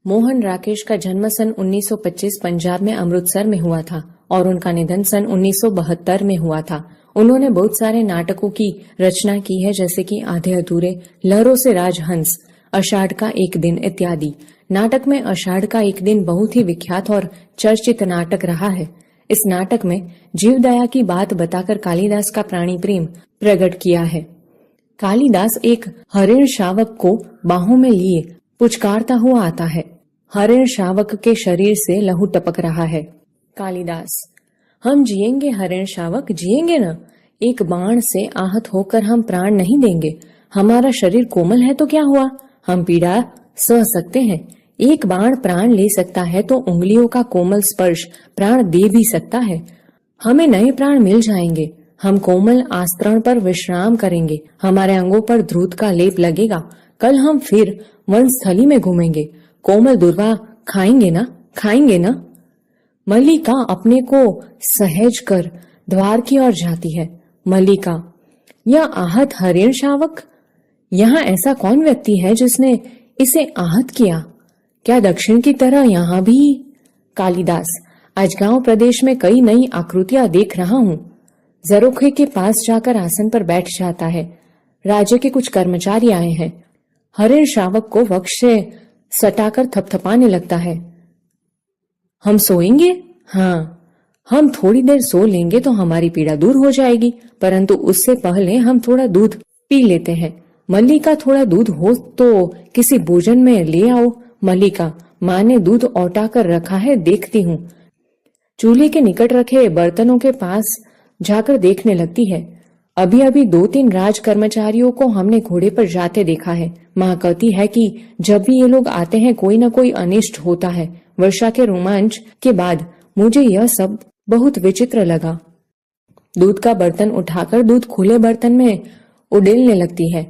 मोहन राकेश का जन्म सन 1925 पंजाब में अमृतसर में हुआ था और उनका निधन सन 1972 में हुआ था। उन्होंने बहुत सारे नाटकों की रचना की है, जैसे कि आधे अधूरे, लहरों से राजहंस, आषाढ़ का एक दिन इत्यादि। नाटक में आषाढ़ का एक दिन बहुत ही विख्यात और चर्चित नाटक रहा है। इस नाटक में जीवदया की बात बताकर कालिदास का प्राणी प्रेम प्रकट किया है। कालिदास एक हरिण शावक को बाहों में लिए पुचकारता हुआ आता है। हरिण शावक के शरीर से लहू टपक रहा है। कालिदास: हम जिएंगे हरिण शावक, जिएंगे न। एक बाण से आहत होकर हम प्राण नहीं देंगे। हमारा शरीर कोमल है तो क्या हुआ, हम पीड़ा सह सकते हैं। एक बाण प्राण ले सकता है तो उंगलियों का कोमल स्पर्श प्राण दे भी सकता है। हमें नए प्राण मिल जाएंगे। हम कोमल आस्तरण पर विश्राम करेंगे। हमारे अंगों पर ध्रुत का लेप लगेगा। कल हम फिर वनस्थली में घूमेंगे। कोमल दुर्वा खाएंगे ना, खाएंगे ना। मल्लिका अपने को सहज कर द्वार की ओर जाती है। मल्लिका: यह आहत हरिण शावक, यहाँ ऐसा कौन व्यक्ति है जिसने इसे आहत किया? क्या दक्षिण की तरह यहाँ भी? कालिदास: आज गांव प्रदेश में कई नई आकृतियां देख रहा हूँ। जरोखे के पास जाकर आसन पर बैठ जाता है। राज्य के कुछ कर्मचारी आए हैं। हरिण शावक को वक्ष से सटाकर थपथपाने लगता है। हम सोएंगे? हाँ, हम थोड़ी देर सो लेंगे तो हमारी पीड़ा दूर हो जाएगी, परंतु उससे पहले हम थोड़ा दूध पी लेते हैं। मल्लिका: थोड़ा दूध हो तो किसी भोजन में ले आओ। मल्लिका: माँ ने दूध औटा कर रखा है, देखती हूँ। चूल्हे के निकट रखे बर्तनों के पास जाकर देखने लगती है। अभी अभी 2-3 राज कर्मचारियों को हमने घोड़े पर जाते देखा है। माँ कहती है कि जब भी ये लोग आते हैं कोई न कोई अनिष्ट होता है। वर्षा के रोमांच के बाद मुझे यह सब बहुत विचित्र लगा। दूध का बर्तन उठाकर दूध खुले बर्तन में उड़ेलने लगती है।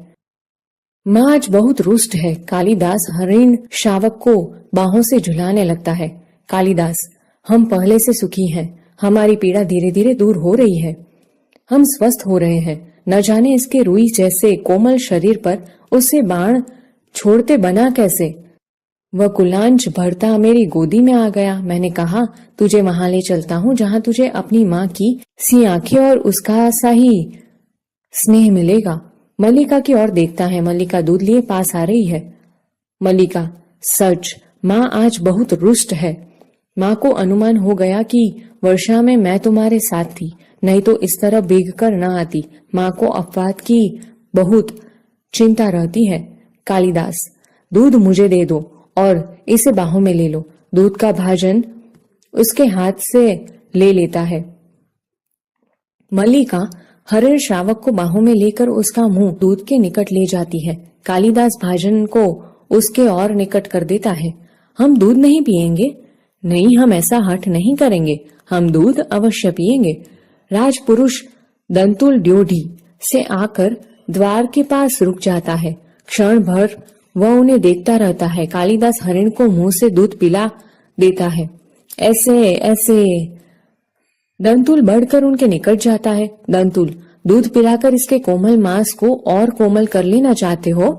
माँ आज बहुत रुष्ट है। कालिदास हरिण शावक को बाहों से झुलाने लगता है। कालिदास: हम पहले से सुखी हैं। हमारी पीड़ा धीरे धीरे दूर हो रही है। हम स्वस्थ हो रहे हैं। न जाने इसके रुई जैसे कोमल शरीर पर उससे बाण छोड़ते बना कैसे। वह कुलांच भरता मेरी गोदी में आ गया। मैंने कहा, तुझे वहां ले चलता हूँ जहाँ तुझे अपनी माँ की सी आंखें और उसका सा ही स्नेह मिलेगा। मल्लिका की ओर देखता है। मल्लिका दूध लिए पास आ रही है। मल्लिका: सच, माँ आज बहुत रुष्ट है। माँ को अनुमान हो गया कि वर्षा में मैं तुम्हारे साथ थी, नहीं तो इस तरह भीग कर न आती। माँ को अपवाद की बहुत चिंता रहती है। कालिदास: दूध मुझे दे दो और इसे बाहों में ले लो। दूध का भाजन उसके हाथ से ले लेता है। मल्लिका हरिण शावक को बाहों में लेकर उसका मुंह दूध के निकट ले जाती है। कालिदास भाजन को उसके और निकट कर देता है। हम दूध नहीं पिएंगे? नहीं, हम ऐसा हठ नहीं करेंगे। हम दूध अवश्य पिएंगे। राजपुरुष दंतुल ड्योढ़ी से आकर द्वार के पास रुक जाता है। क्षण भर वह उन्हें देखता रहता है। कालिदास हरिण को मुंह से दूध पिला देता है। ऐसे ऐसे। दंतुल बढ़कर उनके निकट जाता है। दंतुल: दूध पिलाकर इसके कोमल मांस को और कोमल कर लेना चाहते हो?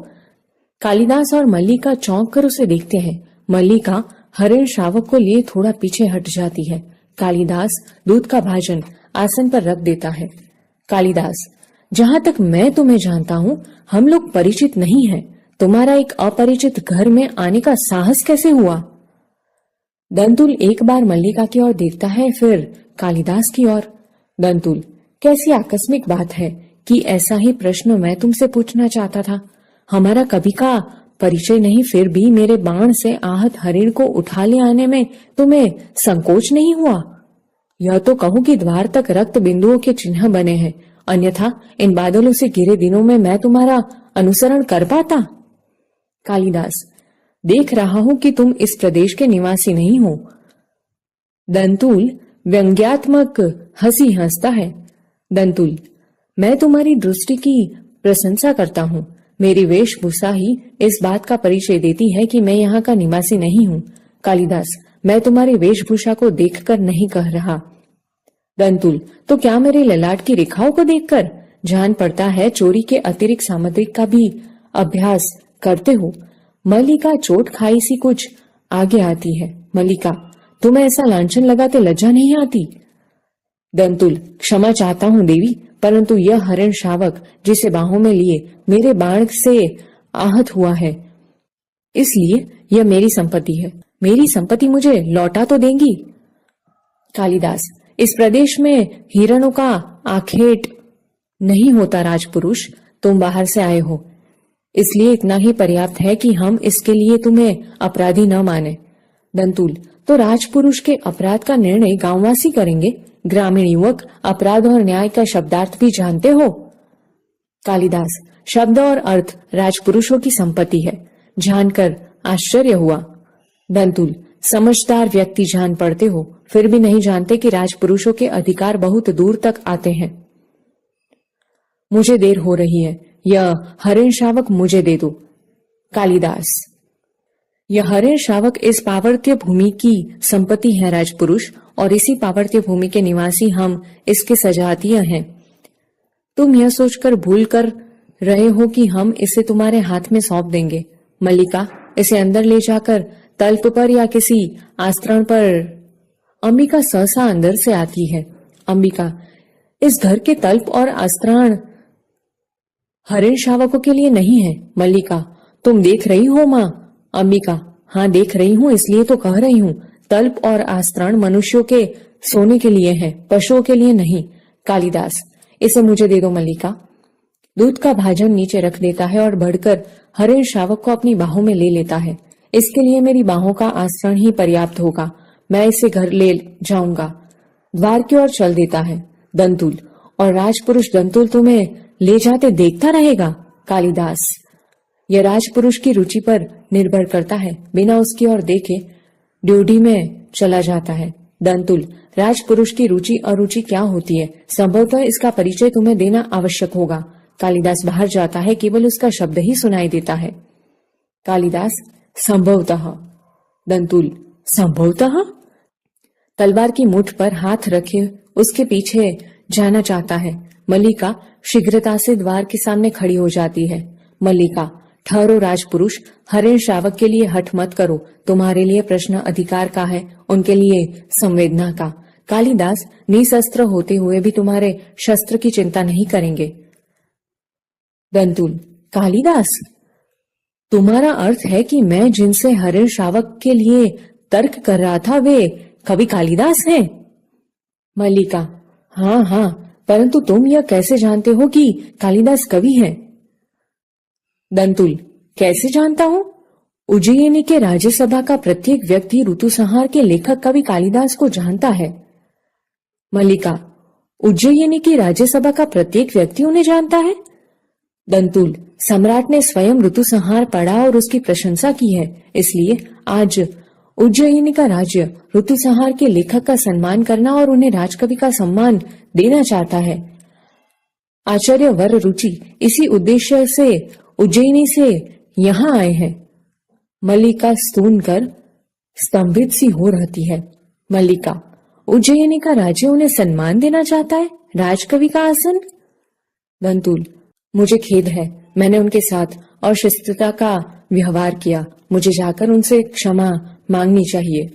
कालिदास और मल्लिका चौंक कर उसे देखते हैं। मल्लिका हरिण शावक को लिए थोड़ा पीछे हट जाती है। कालिदास दूध का भाजन आसन पर रख देता है। कालिदास: जहाँ तक मैं तुम्हें जानता हूँ, हम लोग परिचित नहीं हैं। तुम्हारा एक अपरिचित घर में आने का साहस कैसे हुआ? दंतुल एक बार मल्लिका की ओर देखता है, फिर कालिदास की ओर। दंतुल: कैसी आकस्मिक बात है कि ऐसा ही प्रश्न मैं तुमसे पूछना चाहता था। हमारा कभी का परिचय नहीं, फिर भी मेरे बाण से आहत हरिण को उठा ले आने में तुम्हें संकोच नहीं हुआ? यह तो कहूं कि द्वार तक रक्त बिंदुओं के चिन्ह बने हैं, अन्यथा इन बादलों से घिरे दिनों में मैं तुम्हारा अनुसरण कर पाता? कालिदास: देख रहा हूं कि तुम इस प्रदेश के निवासी नहीं हो। दंतुल व्यंग्यात्मक हंसी हंसता है। दंतुल: मैं तुम्हारी दृष्टि की प्रशंसा करता हूँ। मेरी वेशभूषा ही इस बात का परिचय देती है कि मैं यहाँ का निवासी नहीं हूँ। कालिदास: मैं तुम्हारी वेशभूषा को देखकर नहीं कह रहा। दंतुल: तो क्या मेरे ललाट की रेखाओं को देखकर? जान पड़ता है चोरी के अतिरिक्त सामग्री का भी अभ्यास करते हो। मल्लिका चोट खाई सी कुछ आगे आती है। मल्लिका, तुम्हें ऐसा लांछन लगाते लज्जा नहीं आती? दंतुल, क्षमा चाहता हूँ देवी, परंतु यह हरिण शावक जिसे बाहों में लिए मेरे बाण से आहत हुआ है, इसलिए यह मेरी संपत्ति है। मेरी संपत्ति मुझे लौटा तो देंगी? कालिदास, इस प्रदेश में हिरणों का आखेट नहीं होता राजपुरुष, तुम बाहर से आए हो, इसलिए इतना ही पर्याप्त है कि हम इसके लिए तुम्हें अपराधी न माने। दंतुल, तो राजपुरुष के अपराध का निर्णय गांववासी करेंगे? ग्रामीण युवक अपराध और न्याय का शब्दार्थ भी जानते हो? कालिदास, शब्द और अर्थ राजपुरुषों की संपत्ति है, जानकर आश्चर्य हुआ। दंतुल, समझदार व्यक्ति जान पड़ते हो, फिर भी नहीं जानते कि राजपुरुषों के अधिकार बहुत दूर तक आते हैं। मुझे देर हो रही है, यह हरिण शावक मुझे दे दो। कालिदास, यह हरिण शावक इस पावर्त्य भूमि की संपत्ति है राजपुरुष, और इसी पावर्त्य भूमि के निवासी हम इसके सजातीय हैं। तुम यह सोचकर भूल कर रहे हो कि हम इसे तुम्हारे हाथ में सौंप देंगे। मल्लिका, इसे अंदर ले जाकर तल्प पर या किसी आस्तरण पर। अंबिका सहसा अंदर से आती है। अंबिका, इस घर के तल्प और आस्तरण हरिण शावकों के लिए नहीं है। मल्लिका, तुम देख रही हो माँ? अंबिका, हाँ देख रही हूँ, इसलिए तो कह रही हूँ। तल्प और आस्तरण मनुष्यों के सोने के लिए है, पशुओं के लिए नहीं। कालिदास, इसे मुझे दे दो मल्लिका। दूध का भाजन नीचे रख देता है और बढ़कर हरिण शावक को अपनी बाहों में ले लेता है। इसके लिए मेरी बाहों का आस्तरण ही पर्याप्त होगा, मैं इसे घर ले जाऊंगा। द्वार की ओर चल देता है। दंतुल, और राजपुरुष दंतुल तुम्हें ले जाते देखता रहेगा? कालिदास, यह राजपुरुष की रुचि पर निर्भर करता है, बिना उसकी ओर देखे ड्यूटी में चला जाता है। दंतुल, राजपुरुष की रुचि अरुचि क्या होती है? संभवतः इसका परिचय तुम्हें देना आवश्यक होगा। कालिदास बाहर जाता है, केवल उसका शब्द ही सुनाई देता है। कालिदास, संभवतः। दंतुल, संभवतः? तलवार की मुठ पर हाथ रखे उसके पीछे जाना चाहता है। मल्लिका शीघ्रता से द्वार के सामने खड़ी हो जाती है। मल्लिका, ठहरो राजपुरुष, हरिण शावक के लिए हठ मत करो, तुम्हारे लिए प्रश्न अधिकार का है, उनके लिए संवेदना का। कालिदास, निशस्त्र होते हुए भी तुम्हारे शस्त्र की चिंता नहीं करेंगे। दंतुल, कालिदास, तुम्हारा अर्थ है कि मैं जिनसे हरिण शावक के लिए तर्क कर रहा था वे कवि कालिदास हैं? मल्लिका, हाँ हाँ, परंतु तुम यह कैसे जानते हो कि कालिदास कवि हैं? दंतुल, कैसे जानता हूँ? उज्जयिनी के राज्यसभा का प्रत्येक व्यक्ति ऋतुसंहार के लेखक कवि कालिदास को जानता है। मल्लिका, उज्जयिनी की राज्यसभा का प्रत्येक व्यक्ति उन्हें जानता है? दंतुल, सम्राट ने स्वयं ऋतुसंहार पढ़ा और उसकी प्रशंसा की है, इसलिए आज उज्जयिनी का राज्य ऋतुसंहार के लेखक का सम्मान करना और उन्हें राजकवि का सम्मान देना चाहता है। आचार्य वर रुचि इसी उद्देश्य से उज्जयिनी से यहाँ आए हैं। मल्लिका स्तून कर स्तंभित सी हो रहती है। मल्लिका, उज्जयिनी का राज्य उन्हें सम्मान देना चाहता है, राजकवि का आसन? दंतुल, मुझे खेद है, मैंने उनके साथ अशिष्टता का व्यवहार किया, मुझे जाकर उनसे क्षमा मांगनी चाहिए।